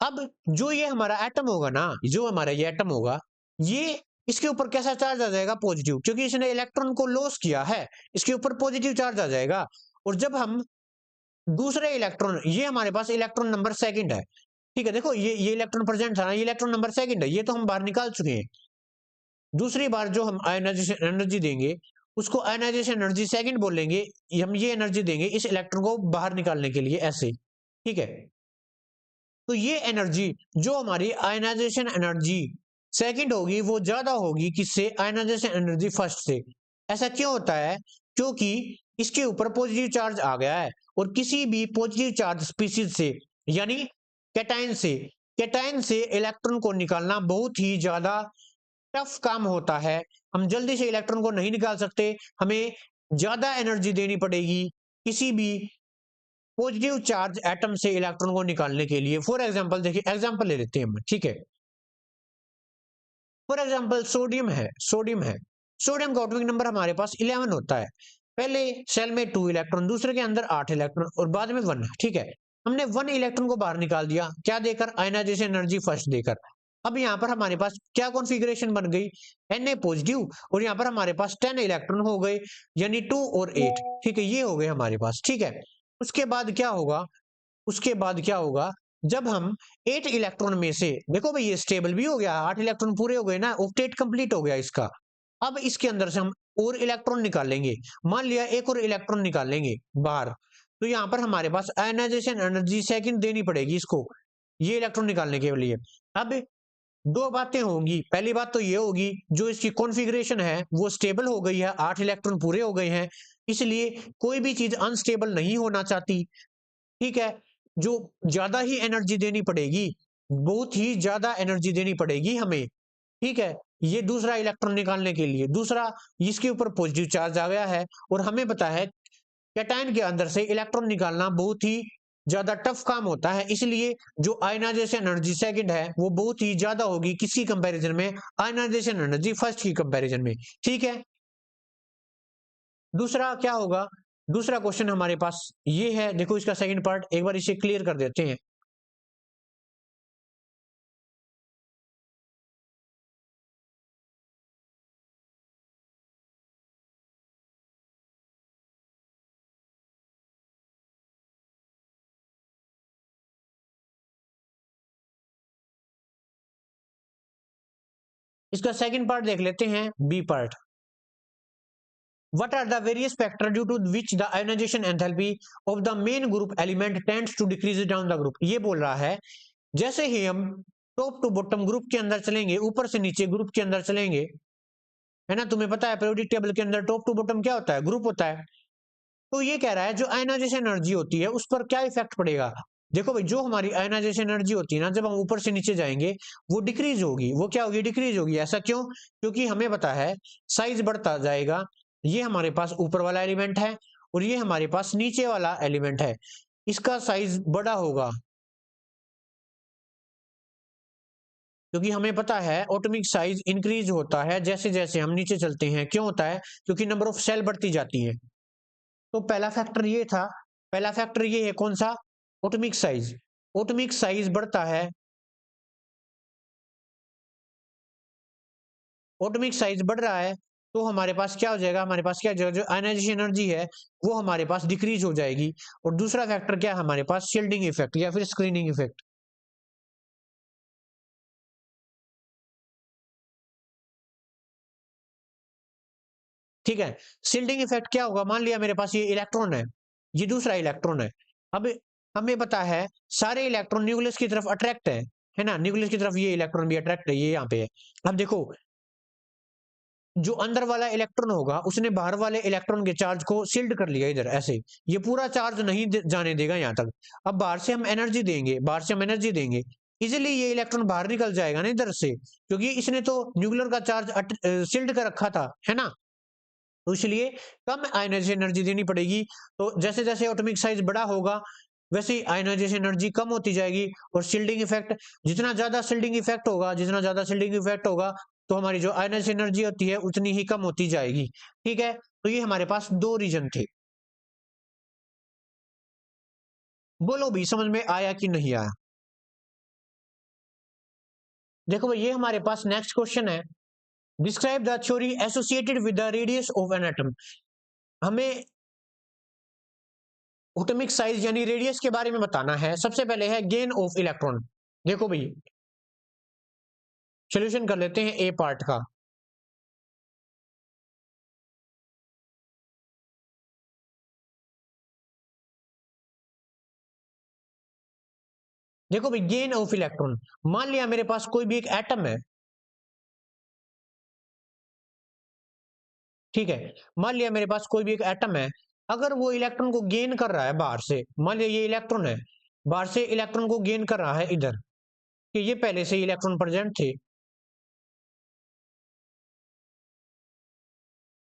अब जो ये हमारा एटम होगा ना, जो हमारा ये एटम होगा, ये इसके ऊपर कैसा चार्ज आ जाएगा? पॉजिटिव, क्योंकि इसने इलेक्ट्रॉन को लॉस किया है, इसके ऊपर पॉजिटिव चार्ज आ जाएगा। और जब हम दूसरे इलेक्ट्रॉन, ये हमारे पास इलेक्ट्रॉन नंबर सेकंड है, ठीक है। देखो ये इलेक्ट्रॉन प्रेजेंट था ना, ये इलेक्ट्रॉन नंबर सेकंड है, ये तो हम बाहर निकाल चुके हैं। दूसरी बार जो हम आयनाइजेशन एनर्जी देंगे उसको आयनाइजेशन एनर्जी सेकंड बोलेंगे। हम ये एनर्जी देंगे इस इलेक्ट्रॉन को बाहर निकालने के लिए, ऐसे, ठीक है। तो ये एनर्जी जो हमारी आयनाइजेशन एनर्जी सेकंड होगी वो ज्यादा होगी किससे? आयनाइजेशन एनर्जी फर्स्ट से। ऐसा क्यों होता है? क्योंकि इसके ऊपर पॉजिटिव चार्ज आ गया है, और किसी भी पॉजिटिव चार्ज स्पीशीज से, यानी कैटायन से इलेक्ट्रॉन को निकालना बहुत ही ज्यादा टफ काम होता है। हम जल्दी से इलेक्ट्रॉन को नहीं निकाल सकते, हमें ज्यादा एनर्जी देनी पड़ेगी किसी भी पॉजिटिव चार्ज एटम से इलेक्ट्रॉन को निकालने के लिए। फॉर एग्जांपल देखिए, एग्जांपल ले लेते हैं हम, ठीक है। फॉर एग्जांपल सोडियम है। सोडियम का एटॉमिक नंबर हमारे पास 11 होता है। पहले सेल में 2 इलेक्ट्रॉन, दूसरे के अंदर 8 इलेक्ट्रॉन और बाद में 1, ठीक है। हमने 1 इलेक्ट्रॉन को बाहर निकाल दिया, क्या देकर? आयनाइजेशन एनर्जी फर्स्ट देकर। अब यहाँ पर हमारे पास क्या कॉन्फ़िगरेशन बन गई? Na पॉजिटिव, और यहाँ पर हमारे पास 10 इलेक्ट्रॉन हो गए, यानी 2 और 8, ठीक है, ये हो गए हमारे पास, ठीक है। उसके बाद क्या होगा? उसके बाद क्या होगा? जब हम 8 इलेक्ट्रॉन में से, देखो भाई ये स्टेबल भी हो गया, 8 इलेक्ट्रॉन पूरे हो गए ना, ऑक्टेट कंप्लीट हो गया इसका। अब इसके अंदर से हम और इलेक्ट्रॉन निकालेंगे, मान लिया एक और इलेक्ट्रॉन निकालेंगे बाहर, तो यहाँ पर हमारे पास आयनाइजेशन एनर्जी सेकंड देनी पड़ेगी इसको, ये इलेक्ट्रॉन निकालने के लिए। अब दो बातें होंगी, पहली बात तो ये होगी जो इसकी कॉन्फ़िगरेशन है वो स्टेबल हो गई है, 8 इलेक्ट्रॉन पूरे हो गए हैं, इसलिए कोई भी चीज अनस्टेबल नहीं होना चाहती, ठीक है। जो ज्यादा ही एनर्जी देनी पड़ेगी, बहुत ही ज्यादा एनर्जी देनी पड़ेगी हमें, ठीक है, ये दूसरा इलेक्ट्रॉन निकालने के लिए। दूसरा, इसके ऊपर पॉजिटिव चार्ज आ गया है, और हमें पता है कैटायन के अंदर से इलेक्ट्रॉन निकालना बहुत ही ज्यादा टफ काम होता है, इसलिए जो आयनाइजेशन एनर्जी सेकंड है वो बहुत ही ज्यादा होगी किसकी कंपैरिजन में? आयनाइजेशन एनर्जी फर्स्ट की कंपैरिजन में, ठीक है। दूसरा क्या होगा? दूसरा क्वेश्चन हमारे पास ये है, देखो इसका सेकंड पार्ट एक बार इसे क्लियर कर देते हैं। इसका सेकंड पार्ट देख लेते हैं, B part. What are the various factors due to which the ionization enthalpy of the main group element tends to decrease down the group? ये बोल रहा है जैसे ही हम टॉप टू बॉटम ग्रुप के अंदर चलेंगे, ऊपर से नीचे ग्रुप के अंदर चलेंगे, है ना, तुम्हें पता है पीरियोडिक टेबल के अंदर टॉप टू बॉटम क्या होता है? ग्रुप होता है। तो ये कह रहा है जो आयनाइजेशन एनर्जी होती है उस पर क्या इफेक्ट पड़ेगा? देखो भाई, जो हमारी आयनाइजेशन एनर्जी होती है ना, जब हम ऊपर से नीचे जाएंगे वो डिक्रीज होगी। वो क्या होगी? डिक्रीज होगी। ऐसा क्यों? क्योंकि हमें पता है साइज बढ़ता जाएगा। ये हमारे पास ऊपर वाला एलिमेंट है और ये हमारे पास नीचे वाला एलिमेंट है, इसका साइज बड़ा होगा, क्योंकि हमें पता है एटॉमिक साइज इंक्रीज होता है जैसे जैसे हम नीचे चलते हैं। क्यों होता है? क्योंकि नंबर ऑफ सेल बढ़ती जाती है। तो पहला फैक्टर ये था, पहला फैक्टर ये है कौन सा? Atomic size. एटॉमिक साइज बढ़ता है, एटॉमिक साइज बढ़ रहा है, तो हमारे पास क्या हो जाएगा? हमारे पास क्या हो जाएगा? जो आयनाइजेशन एनर्जी है वो हमारे पास डिक्रीज हो जाएगी। और दूसरा फैक्टर क्या है हमारे पास? शील्डिंग इफेक्ट या फिर स्क्रीनिंग इफेक्ट, ठीक है। शील्डिंग इफेक्ट क्या होगा? मान लिया मेरे पास ये इलेक्ट्रॉन है, ये दूसरा इलेक्ट्रॉन है। अब हमें पता है सारे इलेक्ट्रॉन न्यूक्लियस की तरफ अट्रैक्ट है ना, न्यूक्लियस की तरफ ये इलेक्ट्रॉन भी अट्रैक्ट है, ये यहाँ पे है। अब देखो, जो अंदर वाला इलेक्ट्रॉन होगा उसने बाहर वाले इलेक्ट्रॉन के चार्ज को शील्ड कर लिया इधर ऐसे, ये पूरा चार्ज नहीं जाने देगा यहाँ तक। अब बाहर से हम एनर्जी देंगे, बाहर से हम एनर्जी देंगे, इजिली ये इलेक्ट्रॉन बाहर निकल जाएगा ना इधर से, क्योंकि इसने तो न्यूक्लियर का चार्ज शील्ड कर रखा था, है ना। तो इसलिए कम आयनाइजेशन एनर्जी देनी पड़ेगी। तो जैसे जैसे एटॉमिक साइज बड़ा होगा वैसे ही आयनाइजेशन एनर्जी कम होती जाएगी। और शील्डिंग इफेक्ट, जितना ज्यादा शील्डिंग इफेक्ट होगा, जितना ज्यादा शील्डिंग इफेक्ट होगा, तो हमारी जो आयनाइजेशन एनर्जी होती है उतनी ही कम होती जाएगी। ठीक है, तो ये हमारे पास दो रीजन थे। बोलो भी समझ में आया कि नहीं आया। देखो भाई, ये हमारे पास नेक्स्ट क्वेश्चन है। Describe the theory associated with the radius of an atom. हमें एटॉमिक साइज यानी रेडियस के बारे में बताना है। सबसे पहले है गेन ऑफ इलेक्ट्रॉन। देखो भाई, सॉल्यूशन कर लेते हैं ए पार्ट का। देखो भाई, गेन ऑफ इलेक्ट्रॉन, मान लिया मेरे पास कोई भी एक एटम है, ठीक है। मान लिया मेरे पास कोई भी एक एटम है, अगर वो इलेक्ट्रॉन को गेन कर रहा है बाहर से, मान लिया ये इलेक्ट्रॉन है, बाहर से इलेक्ट्रॉन को गेन कर रहा है इधर, कि ये पहले से इलेक्ट्रॉन प्रेजेंट थे,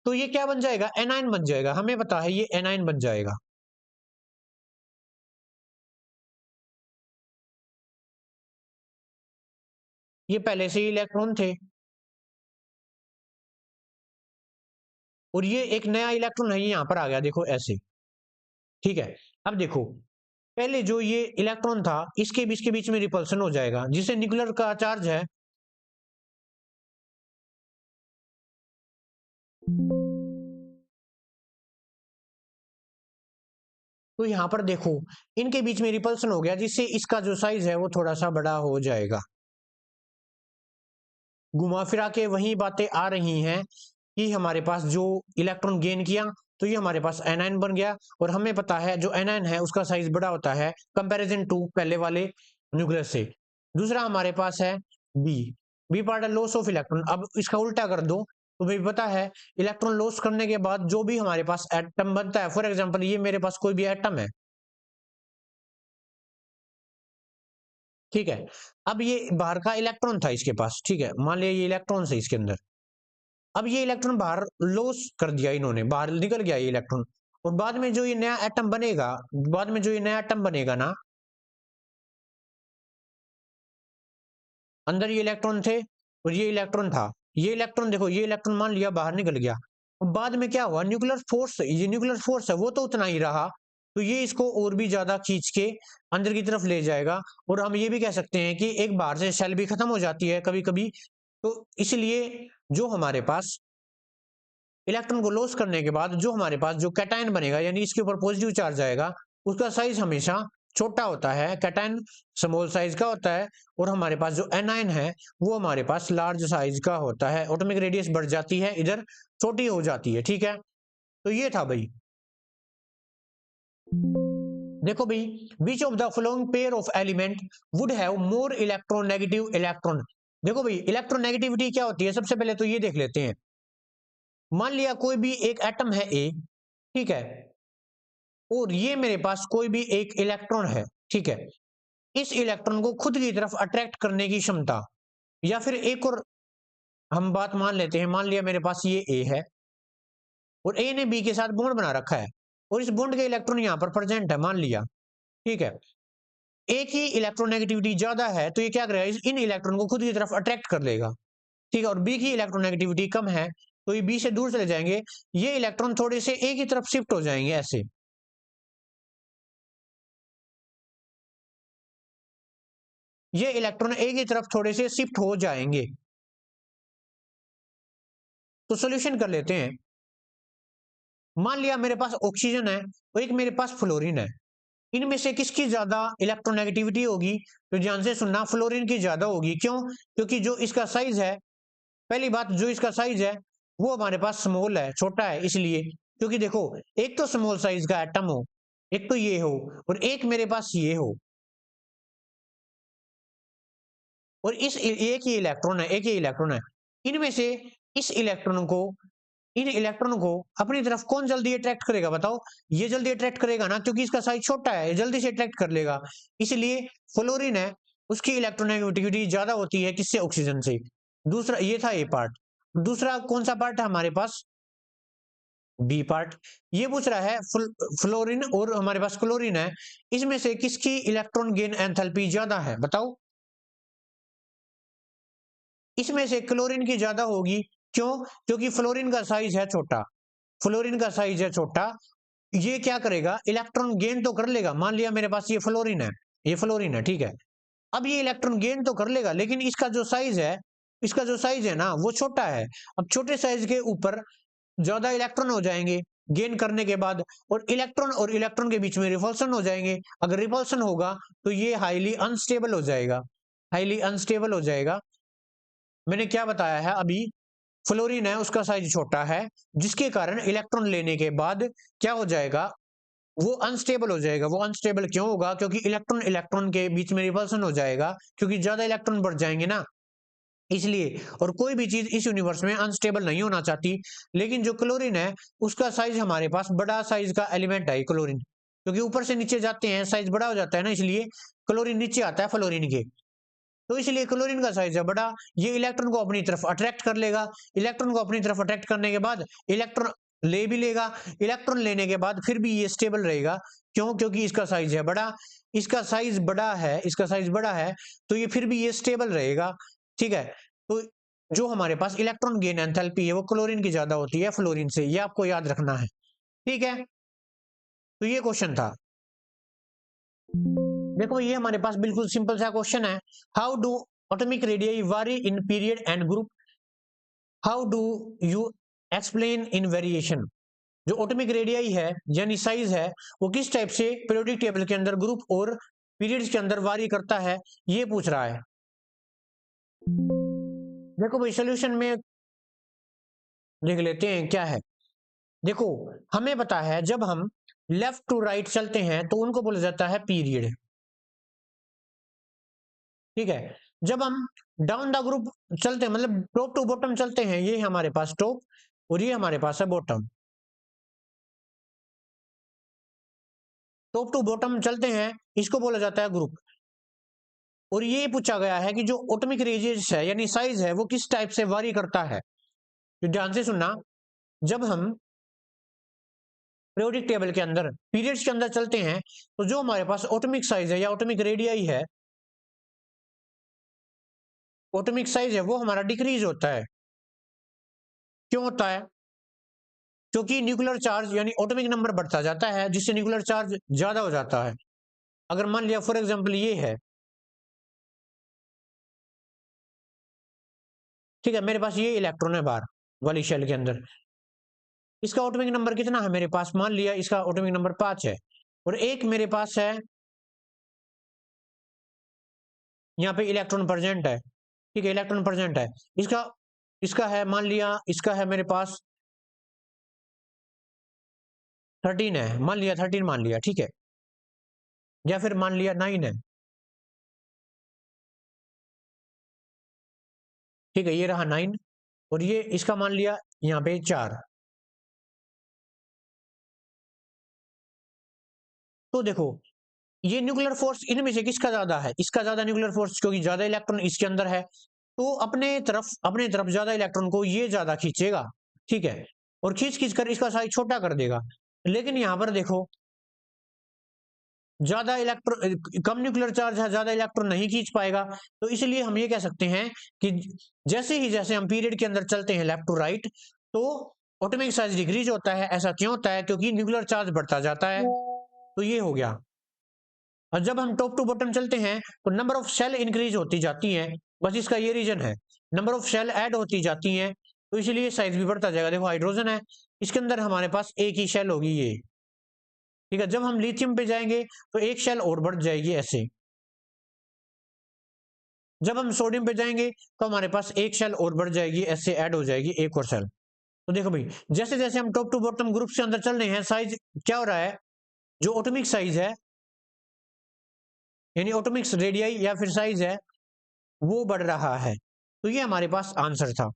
तो ये क्या बन जाएगा, एनायन बन जाएगा। हमें पता है ये एनायन बन जाएगा। ये पहले से ही इलेक्ट्रॉन थे और ये एक नया इलेक्ट्रॉन है, ये यहां पर आ गया, देखो ऐसे। ठीक है, अब देखो, पहले जो ये इलेक्ट्रॉन था इसके बीच में रिपल्सन हो जाएगा, जिसे न्यूक्लियर का चार्ज है। तो यहां पर देखो, इनके बीच में रिपल्सन हो गया, जिससे इसका जो साइज है वो थोड़ा सा बड़ा हो जाएगा। घुमा फिरा के वही बातें आ रही हैं कि हमारे पास जो इलेक्ट्रॉन गेन किया तो ये हमारे पास एनायन बन गया। और हमें पता है जो एनायन है उसका साइज बड़ा होता है कंपैरिजन टू पहले वाले न्यूक्लियस से। दूसरा हमारे पास है बी। बी पार्ट है लॉस ऑफ इलेक्ट्रॉन। अब इसका उल्टा कर दो तो भाई पता है, इलेक्ट्रॉन लॉस करने के बाद जो भी हमारे पास एटम बनता है, फॉर एग्जाम्पल ये मेरे पास कोई भी एटम है, ठीक है। अब ये बाहर का इलेक्ट्रॉन था इसके पास, ठीक है, मान लिया ये इलेक्ट्रॉन है इसके अंदर। अब ये इलेक्ट्रॉन बाहर लॉस कर दिया इन्होंने, बाहर निकल गया ये इलेक्ट्रॉन। और बाद में जो ये नया एटम बनेगा, बाद में जो ये नया एटम बनेगा ना, अंदर ये इलेक्ट्रॉन थे और ये इलेक्ट्रॉन था। ये इलेक्ट्रॉन देखो, ये इलेक्ट्रॉन मान लिया बाहर निकल गया। और बाद में क्या हुआ, न्यूक्लियर फोर्स, ये न्यूक्लियर फोर्स है वो तो उतना ही रहा, तो ये इसको और भी ज्यादा खींच के अंदर की तरफ ले जाएगा। और हम ये भी कह सकते हैं कि एक बाहर से शेल भी खत्म हो जाती है कभी कभी। तो इसलिए जो हमारे पास इलेक्ट्रॉन को लॉस करने के बाद जो हमारे पास जो कैटायन बनेगा, यानी इसके ऊपर पॉजिटिव चार्ज आएगा, उसका साइज हमेशा छोटा होता है। कैटायन स्मॉल साइज का होता है और हमारे पास जो एनायन है वो हमारे पास लार्ज साइज का होता है। एटॉमिक रेडियस बढ़ जाती है, इधर छोटी हो जाती है। ठीक है, तो ये था भाई। देखो भाई, which of the following pair of element would have more electronegative electron. देखो भाई, इलेक्ट्रोनेगेटिविटी क्या होती है, सबसे पहले तो ये देख लेते हैं। मान लिया कोई भी एक एटम है ए, ठीक है, और ये मेरे पास कोई भी एक इलेक्ट्रॉन है, ठीक है। इस इलेक्ट्रॉन को खुद की तरफ अट्रैक्ट करने की क्षमता, या फिर एक और हम बात मान लेते हैं, मान लिया मेरे पास ये ए है और ए ने बी के साथ बॉन्ड बना रखा है और इस बॉन्ड के इलेक्ट्रॉन यहां पर प्रेजेंट है, मान लिया, ठीक है। ए की इलेक्ट्रोनेगेटिविटी ज्यादा है तो ये क्या करेगा, इन इलेक्ट्रॉन को खुद की तरफ अट्रैक्ट कर लेगा, ठीक है। और बी की इलेक्ट्रोनेगेटिविटी कम है तो ये बी से दूर चले जाएंगे, ये इलेक्ट्रॉन थोड़े से ए की तरफ शिफ्ट हो जाएंगे ऐसे। ये इलेक्ट्रॉन ए की तरफ थोड़े से शिफ्ट हो जाएंगे। तो सॉल्यूशन कर लेते हैं। मान लिया मेरे पास ऑक्सीजन है और एक मेरे पास फ्लोरीन है, इनमें से किसकी ज्यादा इलेक्ट्रोनेगेटिविटी होगी, तो ध्यान से सुनना, फ्लोरीन की ज्यादा होगी। क्यों, क्योंकि जो इसका साइज है, पहली बात जो इसका साइज है वो हमारे पास स्मॉल है, छोटा है, इसलिए। क्योंकि देखो, एक तो स्मॉल साइज का एटम हो, एक तो ये हो और एक मेरे पास ये हो, और इस एक ही इलेक्ट्रॉन है, एक ही इलेक्ट्रॉन है, इनमें से इस इलेक्ट्रॉन को, इन इलेक्ट्रॉन को अपनी तरफ कौन जल्दी अट्रैक्ट करेगा, बताओ। ये जल्दी अट्रैक्ट करेगा ना, क्योंकि इसका साइज छोटा है, जल्दी से अट्रैक्ट कर लेगा, इसलिए फ्लोरीन है। उसकी इलेक्ट्रोनेगेटिविटी ज्यादा होती है किससे, ऑक्सीजन से। दूसरा ये था ए पार्ट। दूसरा कौन सा पार्ट है हमारे पास, बी पार्ट। ये पूछ रहा है फ्लोरीन और हमारे पास क्लोरीन है, इसमें से किसकी इलेक्ट्रॉन गेन एंथैल्पी ज्यादा है, बताओ। इसमें से क्लोरीन की ज्यादा होगी, क्यों, क्योंकि फ्लोरीन का साइज है छोटा। फ्लोरीन का साइज है छोटा, ये क्या करेगा, इलेक्ट्रॉन गेन तो कर लेगा। मान लिया मेरे पास ये फ्लोरीन है, ये फ्लोरीन है, ठीक है। अब ये इलेक्ट्रॉन गेन तो कर लेगा, लेकिन इसका जो साइज है, इसका जो साइज है ना वो छोटा है। अब छोटे साइज के ऊपर ज्यादा इलेक्ट्रॉन हो जाएंगे गेन करने के बाद, और इलेक्ट्रॉन के बीच में रिपल्सन हो जाएंगे। अगर रिपल्सन होगा तो ये हाईली अनस्टेबल हो जाएगा, हाईली अनस्टेबल हो जाएगा। मैंने क्या बताया है अभी, फ्लोरीन है उसका साइज छोटा है, जिसके कारण इलेक्ट्रॉन लेने के बाद क्या हो जाएगा, वो अनस्टेबल हो जाएगा। वो अनस्टेबल क्यों होगा, क्योंकि इलेक्ट्रॉन इलेक्ट्रॉन के बीच में रिपल्सन हो जाएगा, क्योंकि ज्यादा इलेक्ट्रॉन बढ़ जाएंगे ना, इसलिए। और कोई भी चीज इस यूनिवर्स में अनस्टेबल नहीं होना चाहती, लेकिन जो क्लोरीन है उसका साइज हमारे पास बड़ा साइज का एलिमेंट है क्लोरीन, क्योंकि ऊपर से नीचे जाते हैं साइज बड़ा हो जाता है ना, इसलिए क्लोरीन नीचे आता है फ्लोरीन के। तो इसलिए क्लोरीन का साइज है बड़ा, ये इलेक्ट्रॉन को अपनी तरफ अट्रैक्ट कर लेगा। इलेक्ट्रॉन को अपनी तरफ अट्रैक्ट करने के बाद इलेक्ट्रॉन ले भी लेगा, इलेक्ट्रॉन लेने के बाद फिर भी ये स्टेबल रहेगा। क्यों, क्योंकि इसका साइज है बड़ा, इसका साइज बड़ा है, इसका साइज बड़ा है, तो ये फिर भी ये स्टेबल रहेगा, ठीक है। तो जो हमारे पास इलेक्ट्रॉन गेन एंथैल्पी है वो क्लोरीन की ज्यादा होती है फ्लोरीन से, ये आपको याद रखना है, ठीक है। तो ये क्वेश्चन था। देखो ये हमारे पास बिल्कुल सिंपल सा क्वेश्चन है, हाउ डू एटॉमिक रेडियाई वारी in period and group, how do you explain in variation. जो एटॉमिक रेडियाई है यानी साइज है, वो किस टाइप से पीरियोडिक टेबल के अंदर ग्रुप और पीरियड्स के अंदर वारी करता है, ये पूछ रहा है। देखो भाई सोल्यूशन में देख लेते हैं क्या है। देखो हमें पता है जब हम लेफ्ट टू राइट चलते हैं तो उनको बोला जाता है पीरियड, ठीक है। जब हम डाउन द ग्रुप चलते हैं, मतलब टॉप टू बॉटम चलते हैं, ये हमारे पास टॉप और ये हमारे पास है बॉटम। टॉप टू बॉटम चलते हैं, इसको बोला जाता है ग्रुप। और ये पूछा गया है कि जो एटॉमिक रेडियस है यानी साइज है वो किस टाइप से वारी करता है। तो ध्यान से सुनना, जब हम पीरियोडिक टेबल के अंदर पीरियड्स के अंदर चलते हैं तो जो हमारे पास एटॉमिक साइज है या एटॉमिक रेडियस है, एटॉमिक साइज है वो हमारा डिक्रीज होता है। क्यों होता है, क्योंकि न्यूक्लियर चार्ज यानी एटॉमिक नंबर बढ़ता जाता है, जिससे न्यूक्लियर चार्ज ज्यादा हो जाता है। अगर मान लिया फॉर एग्जांपल ये है, ठीक है, मेरे पास ये इलेक्ट्रॉन है बाहर वाली शेल के अंदर, इसका एटॉमिक नंबर कितना है मेरे पास, मान लिया इसका एटॉमिक नंबर 5 है, और एक मेरे पास है यहाँ पे इलेक्ट्रॉन प्रेजेंट है, ठीक है, इलेक्ट्रॉन प्रेजेंट है। इसका इसका है मान लिया, इसका है मेरे पास 13 है, मान लिया 13 मान लिया, ठीक है, या फिर मान लिया 9 है, ठीक है, ये रहा 9, और ये इसका मान लिया यहाँ पे 4। तो देखो ये न्यूक्लियर फोर्स इनमें से किसका ज्यादा है, इसका ज्यादा न्यूक्लियर फोर्स, क्योंकि ज्यादा इलेक्ट्रॉन इसके अंदर है, तो अपने तरफ ज्यादा इलेक्ट्रॉन को ये ज्यादा खींचेगा, ठीक है, और खींच खींच कर इसका साइज छोटा कर देगा। लेकिन यहां पर देखो ज्यादा इलेक्ट्रॉन, कम न्यूक्लियर चार्ज है, ज्यादा इलेक्ट्रॉन नहीं खींच पाएगा। तो इसलिए हम ये कह सकते हैं कि जैसे हम पीरियड के अंदर चलते हैं लेफ्ट टू राइट, तो एटॉमिक साइज डिक्रीज होता है। ऐसा क्यों होता है, क्योंकि न्यूक्लियर चार्ज बढ़ता जाता है। तो ये हो गया। और जब हम टॉप टू बॉटम चलते हैं तो नंबर ऑफ शेल इंक्रीज होती जाती है, बस इसका ये रीजन है, नंबर ऑफ शेल ऐड होती जाती हैं, तो इसलिए साइज भी बढ़ता जाएगा। देखो हाइड्रोजन है, इसके अंदर हमारे पास एक ही शेल होगी ये, ठीक है। जब हम लिथियम पे जाएंगे तो एक शेल और बढ़ जाएगी ऐसे। जब हम सोडियम पे जाएंगे तो हमारे पास एक शेल और बढ़ जाएगी, ऐसे ऐड हो जाएगी एक और शेल। तो देखो भाई जैसे जैसे हम टॉप टू बॉटम ग्रुप से अंदर चल रहे हैं, साइज क्या हो रहा है, जो एटॉमिक साइज है यानी एटॉमिक रेडियस या फिर साइज है वो बढ़ रहा है। तो ये हमारे पास आंसर था।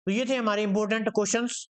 तो ये थे हमारे इंपॉर्टेंट क्वेश्चंस।